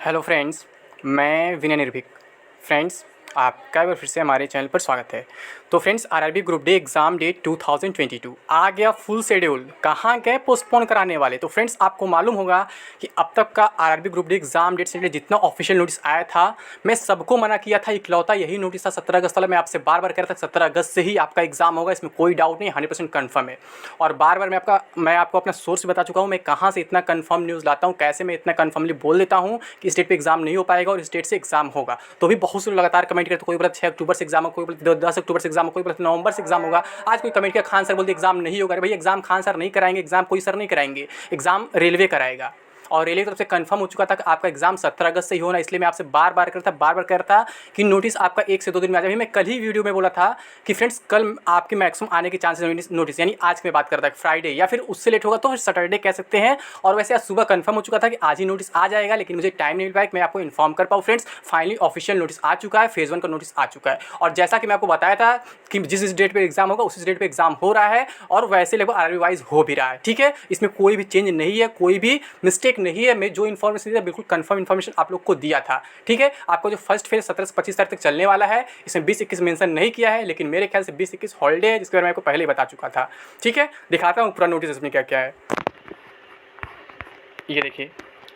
Hello friends, मैं विनय निर्भीक। Friends, आपका एक बार फिर से हमारे चैनल पर स्वागत है। तो friends, RRB group D exam date 2022 आ गया फुल शेड्यूल। कहाँ गए पोस्टपोन कराने वाले? तो फ्रेंड्स, आपको मालूम होगा कि अब तक का RRB group D exam date से रिलेटेड जितना ऑफिशियल नोटिस आया था, मैं सबको मना किया था। इकलौता यही नोटिस था 17 अगस्त वाला। मैं आपसे बार बार कह रहा था 17 अगस्त से ही आपका एग्ज़ाम होगा, इसमें कोई डाउट नहीं, 100% कन्फर्म है। और बार बार मैं आपको अपना सोर्स बता चुका हूँ, मैं कहाँ से इतना कन्फर्म न्यूज़ लाता हूँ, कैसे मैं इतना कन्फर्मली बोल देता हूँ कि इस डेट पे एग्ज़ाम नहीं हो पाएगा और इस डेट से एग्ज़ाम होगा। तो भी बहुत से लोग लगातार कमेंट करते, कोई बोला 6 अक्टूबर से एग्ज़ाम हो, कोई बोला 10 अक्टूबर से एग्ज़ाम हो, कोई बोला नवंबर से एग्ज़ाम होगा। आज कोई कमेंट किया, खान सर बोलते एग्ज़ाम नहीं होगा। अरे भाई, एग्ज़ाम खान सर नहीं कराएंगे, एग्ज़ाम कोई सर नहीं कराएंगे, एग्ज़ाम रेलवे कराएगा। और रेलवे की तरफ से कंफर्म हो चुका था कि आपका एग्जाम 17 अगस्त से ही होना। इसलिए मैं आपसे बार बार कह रहा था कि नोटिस आपका 1 से 2 दिन में आ जाए। मैं कल ही वीडियो में बोला था कि फ्रेंड्स, कल आपके मैक्सिमम आने के चांसेस नोटिस, यानी आज की मैं बात करता था, फ्राइडे या फिर उससे लेट होगा तो फिर सैटरडे कह सकते हैं। और वैसे आज सुबह कंफर्म हो चुका था कि आज ही नोटिस आ जाएगा, लेकिन मुझे टाइम नहीं मिल पाया कि मैं आपको इन्फॉर्म कर पाऊँ। फ्रेंड्स, फाइनली ऑफिशियल नोटिस आ चुका है, फेज़ 1 का नोटिस आ चुका है। और जैसा कि मैं आपको बताया था कि जिस डेट पर एग्जाम होगा उसी डेट पर एग्जाम हो रहा है, और वैसे लगभग आरआरबी वाइज हो भी रहा है। ठीक है, इसमें कोई भी चेंज नहीं है, कोई भी मिस्टेक नहीं है। मैं जो इन्फॉर्मेशन दिया बिल्कुल कंफर्म इन्फॉर्मेशन आप लोग को दिया था। ठीक है, आपको जो फर्स्ट फेज 17 से 25 तारीख तक चलने वाला है, इसमें 20-21 मेंशन नहीं किया है, लेकिन मेरे ख्याल से 20-21 हॉलीडे है, जिसके बारे में आपको पहले ही बता चुका था। ठीक है, दिखाता हूँ पूरा नोटिस इसमें क्या क्या है। ये देखिए,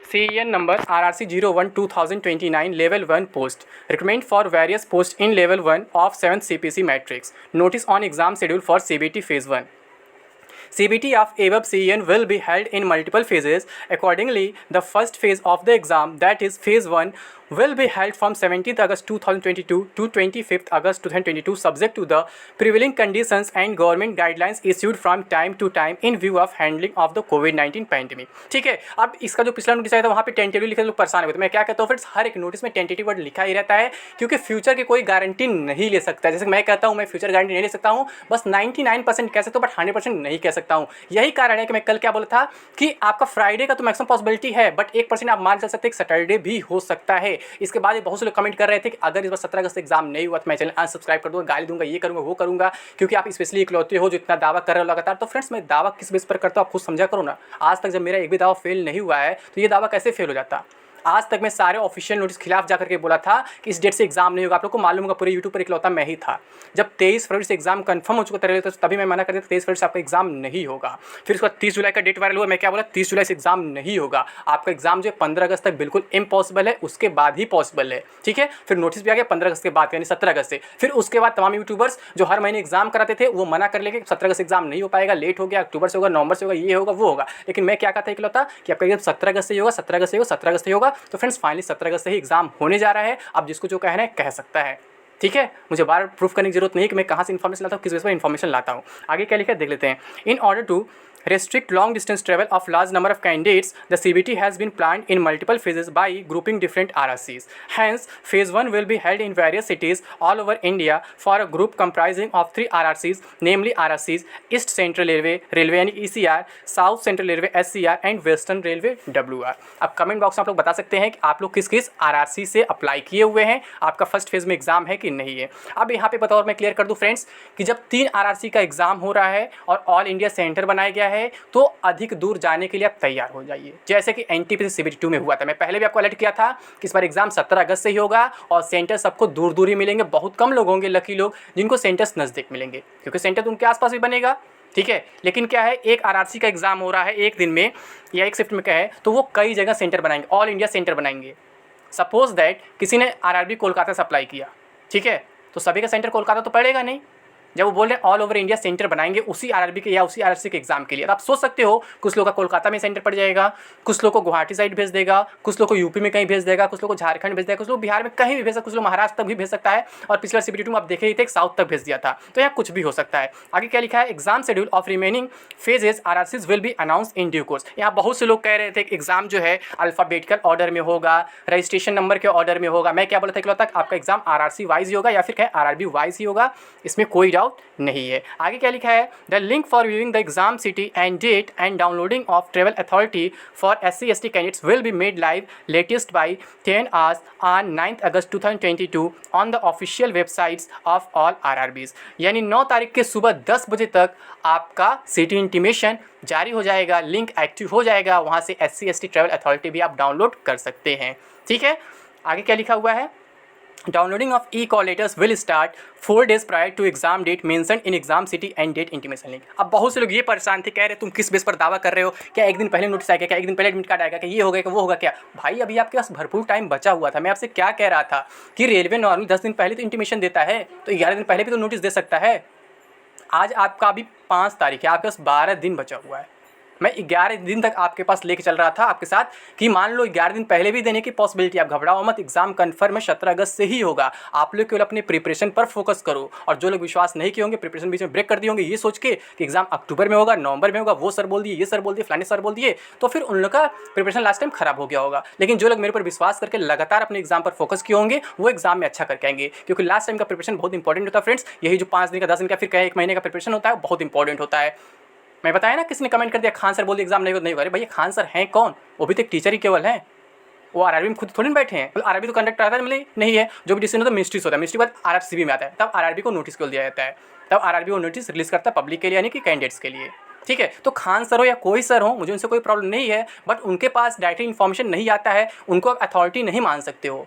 CEN number RRC 01/2029 level 1 post recruitment for various post in level 1 of 7th CPC matrix notice on exam schedule for CBT phase 1। CBT of above CEN will be held in multiple phases. Accordingly, the first phase of the exam, that is phase 1, will be held from 17th August 2022 to 25th August 2022, subject to the prevailing conditions and government guidelines issued from time to time in view of handling of the COVID-19 pandemic। ठीक है, अब इसका जो पिछला notice आया था वहाँ पे टेंटेटिव लिखे, लोग परेशान हुए थे। मैं क्या कहता हूँ फ्रेंड्स, हर एक नोटिस में टेंटेटिव वर्ड लिखा ही रहता है, क्योंकि फ्यूचर की कोई गारंटी नहीं ले सकता। जैसे मैं कहता हूँ, मैं फ्यूचर गारंटी नहीं ले सकता हूँ, बस 99% कह सकता हूँ, बट 100% नहीं कह सकता हूँ। यही कारण है कि मैं कल क्या बोला था कि आपका फ्राइडे का तो मैक्सिमम पॉसिबिलिटी है, बट 1% आप मान चल सकते हैं कि सैटरडे भी हो सकता है। इसके बाद बहुत से लोग कमेंट कर रहे थे कि अगर इस बार 17 अगस्त एग्जाम नहीं हुआ तो मैं चैनल अनसब्सक्राइब कर दूंगा, गाली दूंगा, ये करूंगा, वो करूंगा, क्योंकि आप स्पेशली इकलौते हो जो इतना दावा कर रहे हो लगातार। तो फ्रेंड्स, मैं दावा किस बेस पर करता हूँ आप खुद समझा करो ना। आज तक जब मेरा एक भी दावा फेल नहीं हुआ है तो ये दावा कैसे फेल हो जाता? आज तक मैं सारे ऑफिशियल नोटिस खिलाफ जाकर के बोला था कि इस डेट से एग्जाम नहीं होगा। आप लोग को मालूम होगा, पूरे यूट्यूब पर इकलौता मैं ही था। जब 23 फरवरी से एग्जाम कंफर्म हो चुका था, तभी मैं मना कर दिया था 23 फरवरी से आपका एग्जाम नहीं होगा। फिर उसके बाद 30 जुलाई का डेट वायरल हुआ, मैं क्या बोला, 30 जुलाई से एग्जाम नहीं होगा, आपका एग्जाम जो है 15 अगस्त तक बिल्कुल इम्पॉसिबल है, उसके बाद ही पॉसिबल है। ठीक है, फिर नोटिस भी आ गया 15 अगस्त के बाद, यानी 17 अगस्त से। फिर उसके बाद तमाम यूट्यूबर्स जो हर महीने एग्जाम कराते थे वो मना कर लेंगे, 17 अगस्त एग्जाम नहीं हो पाएगा, लेट हो गया, अक्टूबर से होगा, नवंबर से होगा, ये होगा, वो होगा। लेकिन मैं क्या कहता इकलौता कि आपका एग्जाम 17 अगस्त से ही होगा, 17 अगस्त से होगा, 17 अगस्त से होगा। तो फ्रेंड्स, फाइनली 17 अगस्त से ही एग्जाम होने जा रहा है। अब जिसको जो कहना है कह सकता है। ठीक है, मुझे बार प्रूफ करने की जरूरत नहीं है कि मैं कहाँ से इन्फॉर्मेशन लाता हूँ, किस बेस पर इन्फॉर्मेशन लाता हूँ। आगे क्या लिखा है देख लेते हैं। In order to restrict long distance travel of large number of candidates, the CBT has been planned in multiple phases by grouping different RRCs. Hence, phase 1 will be held in various cities all over India for a group comprising of 3 RRCs, namely RRCs East Central Railway यानी ECR, South Central Railway SCR and Western Railway WR। अब comment box में आप लोग बता सकते हैं कि आप लोग किस किस RRC से अप्लाई किए हुए हैं, आपका फर्स्ट फेज में एग्जाम है कि नहीं है। अब यहाँ पे बताओ, और मैं क्लियर कर दूँ फ्रेंड्स कि जब 3 RRC का एग्जाम हो रहा है और ऑल इंडिया सेंटर बनाया गया है तो अधिक दूर जाने के लिए आप तैयार हो जाइए। जैसे कि NTPC CBT 2 में हुआ था, मैं पहले भी आपको अलर्ट किया था कि इस बार एग्जाम 17 अगस्त से ही होगा और सेंटर सबको दूर दूर ही मिलेंगे। बहुत कम लोग होंगे, लकी लोग, जिनको सेंटर्स नज़दीक मिलेंगे, क्योंकि सेंटर तो उनके आसपास भी बनेगा। ठीक है, लेकिन क्या है, एक RRC का एग्जाम हो रहा है एक दिन में या एक शिफ्ट में क्या है, तो वो कई जगह सेंटर बनाएंगे, ऑल इंडिया सेंटर बनाएंगे। सपोज दैट किसी ने RRB कोलकाता से अप्लाई किया, ठीक है, तो सभी का सेंटर कोलकाता तो पड़ेगा नहीं। जब वो बोल रहे हैं ऑल ओवर इंडिया सेंटर बनाएंगे उसी RRB के या उसी RRC के एग्जाम के लिए, तो आप सोच सकते हो कुछ लोग का कोलकाता में सेंटर पड़ जाएगा, कुछ लोग को गुवाहाटी साइड भेज देगा, कुछ लोग को यूपी में कहीं भेज देगा, कुछ लोग को झारखंड भेज देगा, कुछ लोग बिहार में कहीं भी भेज सकता, कुछ लोग महाराष्ट्र तक भी भेज सकता है। और पिछले CBT 2 में आप देखे ही थे साउथ तक भेज दिया था, तो यहाँ कुछ भी हो सकता है। आगे क्या लिखा है, exam schedule of remaining phases RRCs will be announce in due course. यहाँ बहुत से लोग कह रहे थे कि एग्जाम जो है अल्फ़ाबेटिकल ऑर्डर में होगा, रजिस्ट्रेशन नंबर के ऑर्डर में होगा। मैं क्या बोला था इकलौता, आपका एग्जाम RRC वाइज ही होगा या फिर कहें RRB वाइज ही होगा, इसमें कोई डाउट डाउट नहीं है। आगे क्या लिखा है, the link for viewing the exam city and date and downloading of travel authority for SC/ST candidates will be made live latest by 10 hours on 9 August 2022 on the official websites of all RRBs। यानी 9 तारीख के सुबह 10 बजे तक आपका city intimation जारी हो जाएगा, लिंक एक्टिव हो जाएगा, वहाँ से SC/ST ट्रेवल अथॉरिटी भी आप डाउनलोड कर सकते हैं। ठीक है, आगे क्या लिखा हुआ है, downloading of E-call letters will start 4 days prior to exam date mention in exam city and date intimation link. अब बहुत से लोग ये परेशान थे, कह रहे तुम किस बेस पर दावा कर रहे हो, क्या एक दिन पहले नोटिस आएगा, क्या एक दिन पहले एडमिट कार्ड आएगा, क्या ये होगा, क्या वो होगा। क्या भाई, अभी आपके पास भरपूर टाइम बचा हुआ था। मैं आपसे क्या कह रहा था कि रेलवे नॉर्मली 10 दिन पहले तो इंटीमेशन देता है, तो 11 दिन पहले भी तो नोटिस दे सकता है। आज आपका अभी 5 तारीख है, आपके पास 12 दिन बचा हुआ है। मैं 11 दिन तक आपके पास लेके चल रहा था आपके साथ कि मान लो 11 दिन पहले भी देने की पॉसिबिलिटी। आप घबराओ मत, एग्जाम कन्फर्म है 17 अगस्त से ही होगा। आप लोग केवल अपने प्रिपरेशन पर फोकस करो। और जो लोग विश्वास नहीं किए होंगे, प्रिपरेशन बीच में ब्रेक कर दिए होंगे ये सोच के कि एग्जाम अक्टूबर में होगा, नवंबर में होगा, वो सर बोल दिए, ये सर बोल दिए, फलाने सर बोल दिए, तो फिर उन लोग का प्रिपरेशन लास्ट टाइम खराब हो गया होगा। लेकिन जो लोग मेरे पर विश्वास करके लगातार अपने एग्जाम पर फोकस किए होंगे वो एग्जाम में अच्छा करके आएंगे, क्योंकि लास्ट टाइम का प्रिपरेशन बहुत इंपॉर्टेंट होता है फ्रेंड्स। यही जो 5 दिन का, 10 दिन का, फिर कहे 1 महीने का प्रिपरेशन होता है, बहुत इंपॉर्टेंट होता है। मैं बताया ना, किसी ने कमेंट कर दिया खान सर बोल दिया एग्जाम नहीं होगा। अरे भैया, खान सर हैं कौन? वो भी तो एक टीचर ही केवल हैं। वो आरआरबी में खुद थोड़ी ना बैठे हैं। आरआरबी तो कंडक्ट आता है मतलब नहीं है, जो भी डिसीजन होता है मिनिस्ट्री से होता है। मिनिस्ट्री के बाद RRCB में आता है, तब आरआरबी को नोटिस को दिया जाता है, तब आरआरबी वो नोटिस रिलीज करता है पब्लिक के लिए, यानी कि कैंडिडेट्स के लिए। ठीक है, तो खान सर हो या कोई सर हो, मुझे उनसे कोई प्रॉब्लम नहीं है, बट उनके पास डायरेक्ट इन्फॉर्मेशन नहीं आता है, उनको आप अथॉरिटी नहीं मान सकते हो।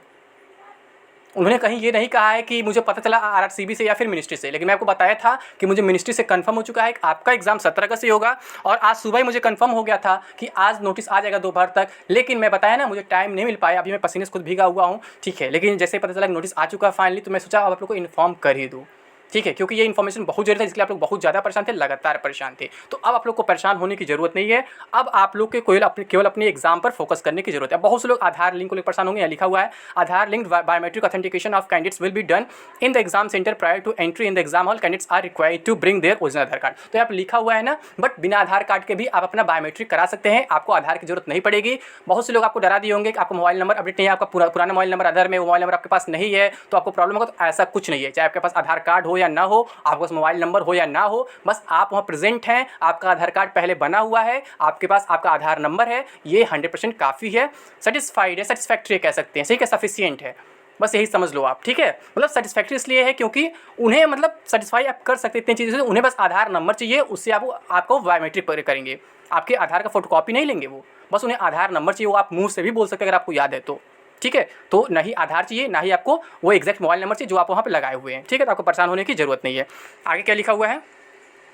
उन्होंने कहीं ये नहीं कहा है कि मुझे पता चला RRCB से या फिर मिनिस्ट्री से, लेकिन मैं आपको बताया था कि मुझे मिनिस्ट्री से कंफर्म हो चुका है कि आपका एग्जाम 17 अगस्त से होगा। और आज सुबह ही मुझे कंफर्म हो गया था कि आज नोटिस आ जाएगा दोपहर तक, लेकिन मैं बताया ना मुझे टाइम नहीं मिल पाया। अभी मैं पसीने से खुद भीगा हुआ हूँ। ठीक है, लेकिन जैसे पता चला कि नोटिस आ चुका है फाइनली, तो मैं सोचा अब आप लोग को इन्फॉर्म कर ही दूँ। ठीक है, क्योंकि ये इन्फॉर्मेशन बहुत जरूरी है, इसलिए आप लोग बहुत ज़्यादा परेशान थे, लगातार परेशान थे। तो अब आप लोग को परेशान होने की ज़रूरत नहीं है। अब आप लोग के केवल अपने एग्जाम पर फोकस करने की जरूरत है। बहुत से लोग आधार लिंक को लेकर परेशान होंगे। यहाँ लिखा हुआ है, Aadhaar link biometric authentication of candidates will be done in the exam centre prior to entry in the exam hall. Candidates are required to bring their original Aadhaar card. तो यहाँ पर लिखा हुआ है ना, बट बिना आधार कार्ड के भी आप अपना बायोमेट्रिक करा सकते हैं, आपको आधार की जरूरत नहीं पड़ेगी। बहुत से लोग आपको डरा दिए होंगे कि आपको मोबाइल नंबर अपडेट नहीं है, आपका पुराना मोबाइल नंबर आधार में, वो मोबाइल नंबर आपके पास नहीं है तो आपको प्रॉब्लम होगा। तो ऐसा कुछ नहीं है, चाहे आपके पास आधार कार्ड हो या ना हो, आपके पास मोबाइल नंबर हो या ना हो, बस आप वहाँ प्रेजेंट हैं, आपका आधार कार्ड पहले बना हुआ है, आपके पास आपका आधार नंबर है, ये 100% काफ़ी है, सेटिस्फाइड है, सेटिस्फैक्ट्री कह सकते हैं, सही है, सफिशिएंट है, बस यही समझ लो आप। ठीक है, मतलब सेटिस्फैक्ट्री इसलिए है क्योंकि उन्हें मतलब सेटिस्फाई आप कर सकते इतनी चीज़ें से, उन्हें बस आधार नंबर चाहिए, उससे आपको बायोमेट्रिक पर करेंगे। आपके आधार का फोटोकॉपी नहीं लेंगे वो, बस उन्हें आधार नंबर चाहिए। वो आप मुंह से भी बोल सकते हैं अगर आपको याद है तो। ठीक है, तो ना ही आधार चाहिए, ना ही आपको वो एग्जैक्ट मोबाइल नंबर चाहिए जो आप वहाँ पे लगाए हुए हैं। ठीक है, तो आपको परेशान होने की जरूरत नहीं है। आगे क्या लिखा हुआ है,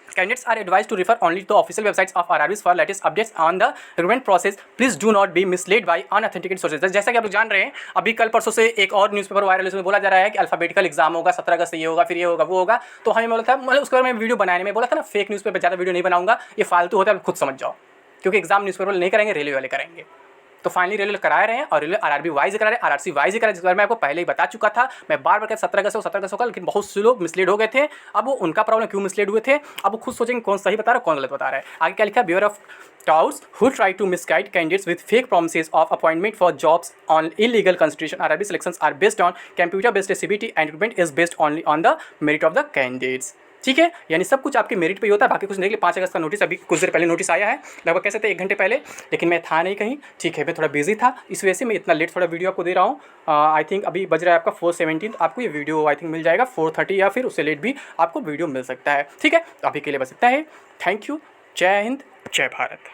Candidates are advised to refer only to the official websites of RRBs for latest updates on the recruitment process. Please do not be misled by unauthenticated sources. जैसा कि आप लोग जान रहे हैं, अभी कल परसों से एक और न्यूज़पेपर वायरल, उसमें बोला जा रहा है कि अल्फाबेटिकल एग्जाम होगा 17 अगस्त से, ये होगा, फिर ये होगा, वो होगा। तो हमें बोला था, मतलब उसके बारे में वीडियो बनाने में बोला था ना, फेक न्यूज़ पे ज़्यादा वीडियो नहीं बनाऊंगा, ये फालतू होता है, आप खुद समझ जाओ, क्योंकि एग्जाम न्यूज़पेपर वाले नहीं करेंगे, रेलवे वाले करेंगे। तो फाइनली रेलवे करा रहे हैं, और रेलवे RRB वाइज करा रहे हैं, RRC वाइज करा रहे हैं, जिस बारे में आपको पहले ही बता चुका था। मैं बार बार 17 अगस्त होगा, लेकिन बहुत से लोग मिसलीड हो गए थे। अब वो उनका प्रॉब्लम, क्यों मिसलीड हुए थे, अब वो खुद सोचेंगे कौन सही बता रहा है, कौन गलत बता रहा है। आगे क्या लिखा है, bureau of touts who try to misguide candidates with fake promises of appointment for jobs on illegal constitution. RRB selections are based on computer-based CBT and recruitment is based only on the merit of the candidates. ठीक है, यानी सब कुछ आपके merit पे ही होता है, बाकी कुछ नहीं। के 5 अगस्त का नोटिस अभी कुछ देर पहले नोटिस आया है, लगभग कह सकते हैं 1 घंटे पहले, लेकिन मैं था नहीं कहीं। ठीक है, मैं थोड़ा बिजी था, इस वजह से मैं इतना लेट थोड़ा वीडियो आपको दे रहा हूँ। आई थिंक अभी बज रहा है आपका 4:17, आपको ये वीडियो आई थिंक मिल जाएगा 4:30 या फिर उससे लेट भी आपको वीडियो मिल सकता है। ठीक है, तो अभी के लिए बस इतना है। थैंक यू, जय हिंद, जय भारत।